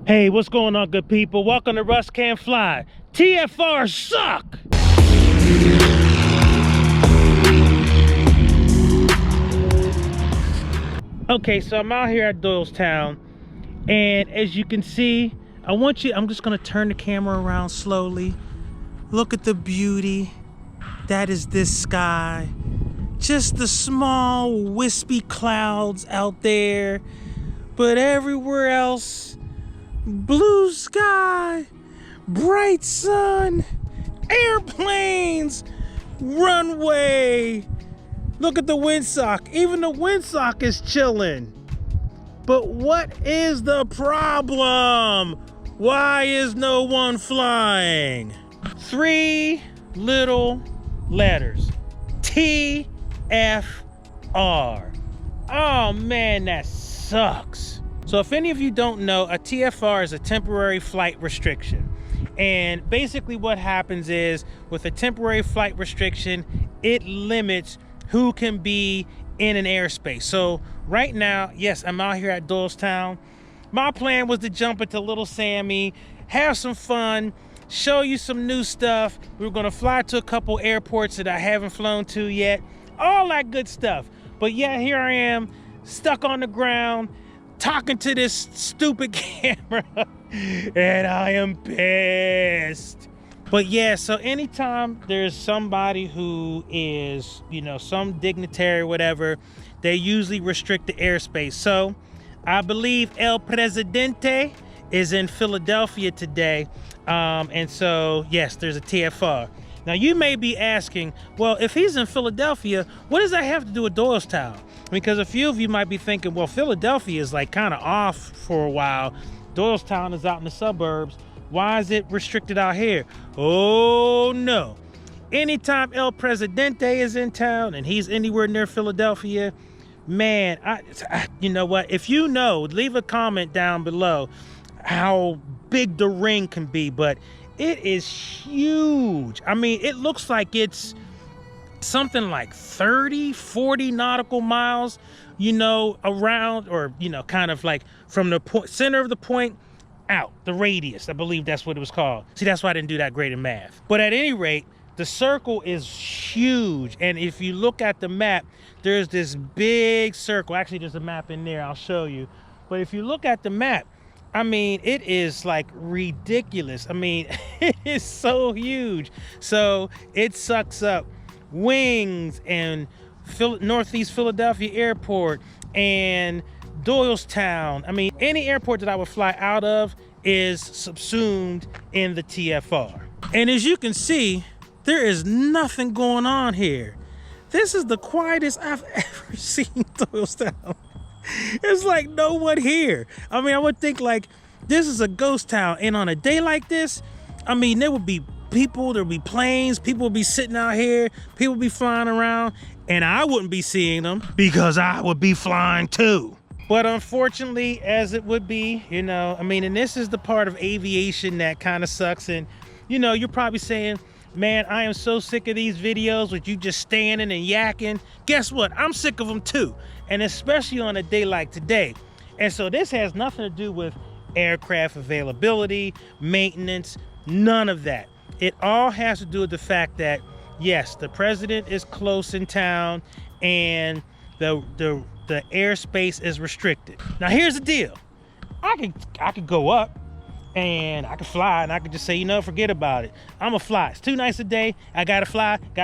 Hey, what's going on, good people? Welcome to Russ Can't Fly. TFR suck! Okay, so I'm out here at Doylestown, and as you can see, I'm just gonna turn the camera around slowly. Look at the beauty. That is this sky. Just the small, wispy clouds out there, but everywhere else, blue sky, bright sun, airplanes, runway. Look at the windsock. Even the windsock is chilling. But what is the problem? Why is no one flying? 3 little letters. TFR. Oh man, that sucks. So if any of you don't know, a TFR is a temporary flight restriction. And basically what happens is, with a temporary flight restriction, it limits who can be in an airspace. So right now, yes, I'm out here at Doylestown. My plan was to jump into Little Sammy, have some fun, show you some new stuff. We were gonna fly to a couple airports that I haven't flown to yet, all that good stuff. But yeah, here I am, stuck on the ground, talking to this stupid camera, and I am pissed. But yeah, so anytime there's somebody who is, some dignitary or whatever, they usually restrict the airspace. So I believe El Presidente is in Philadelphia today. And so, yes, there's a TFR. Now you may be asking, well, if he's in Philadelphia, what does that have to do with Doylestown? Because a few of you might be thinking, well, Philadelphia is like kind of off for a while. Doylestown is out in the suburbs. Why is it restricted out here? Oh no. Anytime El Presidente is in town and he's anywhere near Philadelphia, man, you know what? If you know, leave a comment down below how big the ring can be, but it is huge. I mean, it looks like it's something like 30, 40 nautical miles, around, or, kind of like from the center of the point out, the radius. I believe that's what it was called. See, that's why I didn't do that great in math. But at any rate, the circle is huge. And if you look at the map, there's this big circle. Actually, there's a map in there. I'll show you. But if you look at the map, I mean, it is like ridiculous. I mean, it is so huge. So it sucks up Wings and Northeast Philadelphia Airport and Doylestown. I mean, any airport that I would fly out of is subsumed in the TFR. And as you can see, there is nothing going on here. This is the quietest I've ever seen Doylestown. It's like no one here. I mean, I would think like this is a ghost town, and on a day like this, I mean, there would be people, there'd be planes, people would be sitting out here, people would be flying around, and I wouldn't be seeing them because I would be flying too. But unfortunately, as it would be, I mean, and this is the part of aviation that kind of sucks. And, you're probably saying, man, I am so sick of these videos with you just standing and yakking. Guess what? I'm sick of them too. And especially on a day like today. And so this has nothing to do with aircraft availability, maintenance, none of that. It all has to do with the fact that, yes, the president is close in town and the airspace is restricted. Now here's the deal. I could go up and I could fly, and I could just say, forget about it. I'm gonna fly. It's too nice a day. I gotta fly. So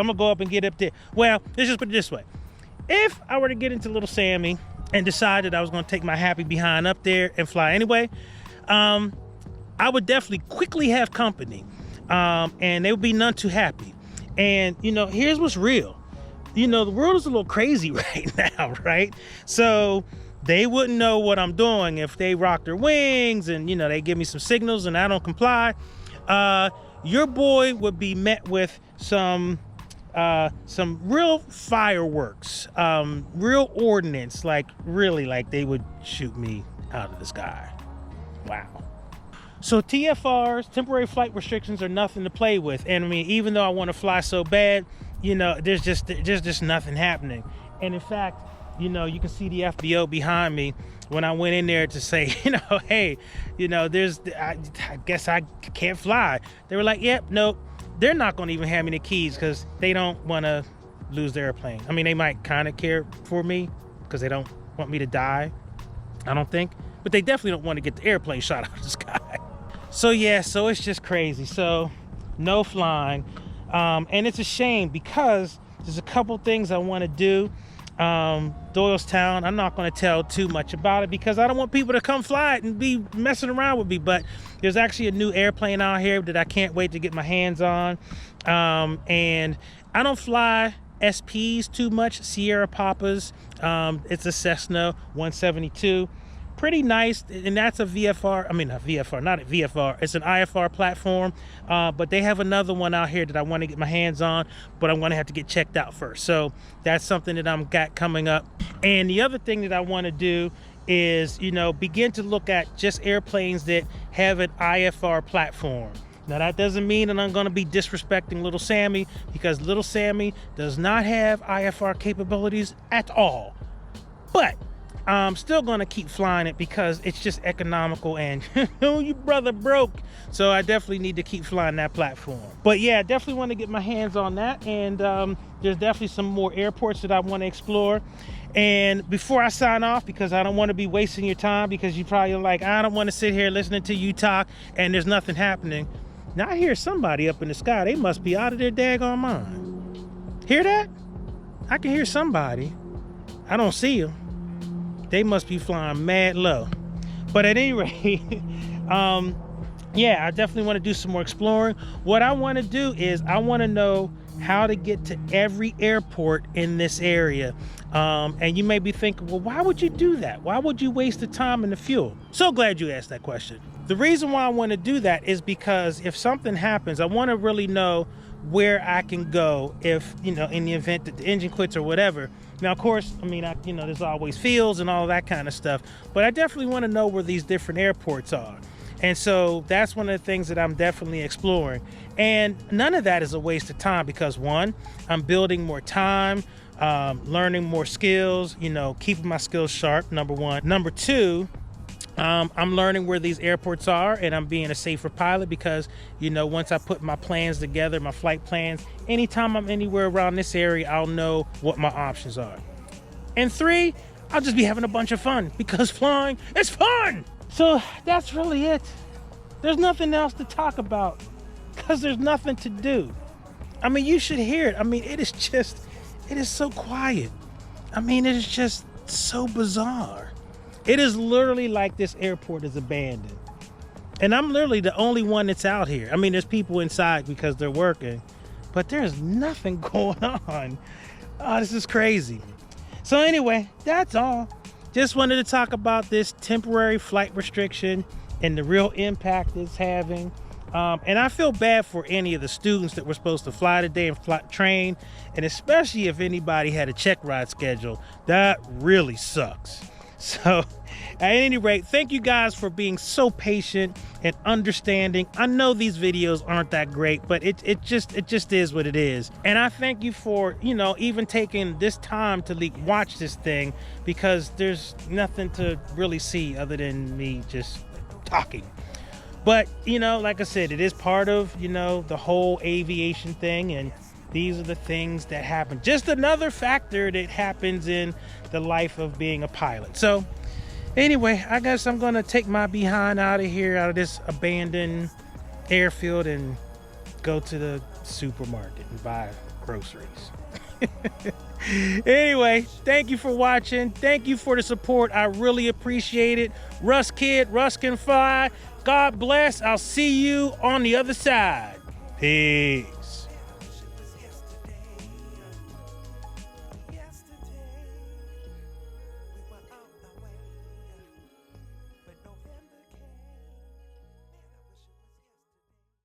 I'm gonna go up and get up there. Well, let's just put it this way. If I were to get into Little Sammy and decide that I was gonna take my happy behind up there and fly anyway, I would definitely quickly have company, and they would be none too happy. And here's what's real. The world is a little crazy right now, right? So they wouldn't know what I'm doing if they rock their wings and, they give me some signals and I don't comply. Your boy would be met with some real fireworks, real ordnance, like they would shoot me out of the sky. Wow. So TFRs, temporary flight restrictions, are nothing to play with. And I mean, even though I want to fly so bad, there's just nothing happening. And in fact, you know, you can see the FBO behind me when I went in there to say, you know, hey, you know, I guess I can't fly. They were like, yep, nope. They're not going to even hand me the keys because they don't want to lose the airplane. I mean, they might kind of care for me because they don't want me to die, I don't think. But they definitely don't want to get the airplane shot out of the sky. So yeah, so it's just crazy. So no flying. And it's a shame because there's a couple things I want to do. Doylestown, I'm not going to tell too much about it because I don't want people to come fly it and be messing around with me, but there's actually a new airplane out here that I can't wait to get my hands on. And I don't fly SPs too much, Sierra Papas. It's a Cessna 172. Pretty nice, and that's a VFR. I mean, not VFR, not a VFR. It's an IFR platform, but they have another one out here that I want to get my hands on, but I'm going to have to get checked out first. So that's something that I'm got coming up. And the other thing that I want to do is, you know, begin to look at just airplanes that have an IFR platform. Now that doesn't mean that I'm going to be disrespecting Little Sammy, because Little Sammy does not have IFR capabilities at all. But I'm still going to keep flying it because it's just economical and you brother broke. So I definitely need to keep flying that platform. But yeah, I definitely want to get my hands on that. And there's definitely some more airports that I want to explore. And before I sign off, because I don't want to be wasting your time, because you probably are like, I don't want to sit here listening to you talk and there's nothing happening. Now I hear somebody up in the sky. They must be out of their daggone mind. Hear that? I can hear somebody. I don't see them. They must be flying mad low. But at any rate, yeah, I definitely want to do some more exploring. What I want to do is I want to know how to get to every airport in this area. And you may be thinking, well, why would you do that? Why would you waste the time and the fuel? So glad you asked that question. The reason why I want to do that is because if something happens, I want to really know where I can go if, you know, in the event that the engine quits or whatever. Now, of course, I mean, you know, there's always fields and all that kind of stuff, but I definitely want to know where these different airports are. And so that's one of the things that I'm definitely exploring. And none of that is a waste of time because, one, I'm building more time, learning more skills, you know, keeping my skills sharp, number one. Number two, I'm learning where these airports are, and I'm being a safer pilot because, you know, once I put my plans together, my flight plans, anytime I'm anywhere around this area, I'll know what my options are. And three, I'll just be having a bunch of fun because flying is fun. So that's really it. There's nothing else to talk about because there's nothing to do. I mean, you should hear it. I mean, it is so quiet. I mean, it is just so bizarre. It is literally like this airport is abandoned. And I'm literally the only one that's out here. I mean, there's people inside because they're working, but there's nothing going on. Oh, this is crazy. So anyway, that's all. Just wanted to talk about this temporary flight restriction and the real impact it's having. And I feel bad for any of the students that were supposed to fly today and train, and especially if anybody had a check ride schedule. That really sucks. So at any rate, thank you guys for being so patient and understanding. I know these videos aren't that great, but it just is what it is. And I thank you for, you know, even taking this time to watch this thing, because there's nothing to really see other than me just talking. But, you know, like I said, it is part of, you know, the whole aviation thing, and these are the things that happen. Just another factor that happens in the life of being a pilot. So anyway, I guess I'm gonna take my behind out of here, out of this abandoned airfield, and go to the supermarket and buy groceries. Anyway, thank you for watching. Thank you for the support. I really appreciate it. Russ Kid, Russ can fly. God bless. I'll see you on the other side. Peace.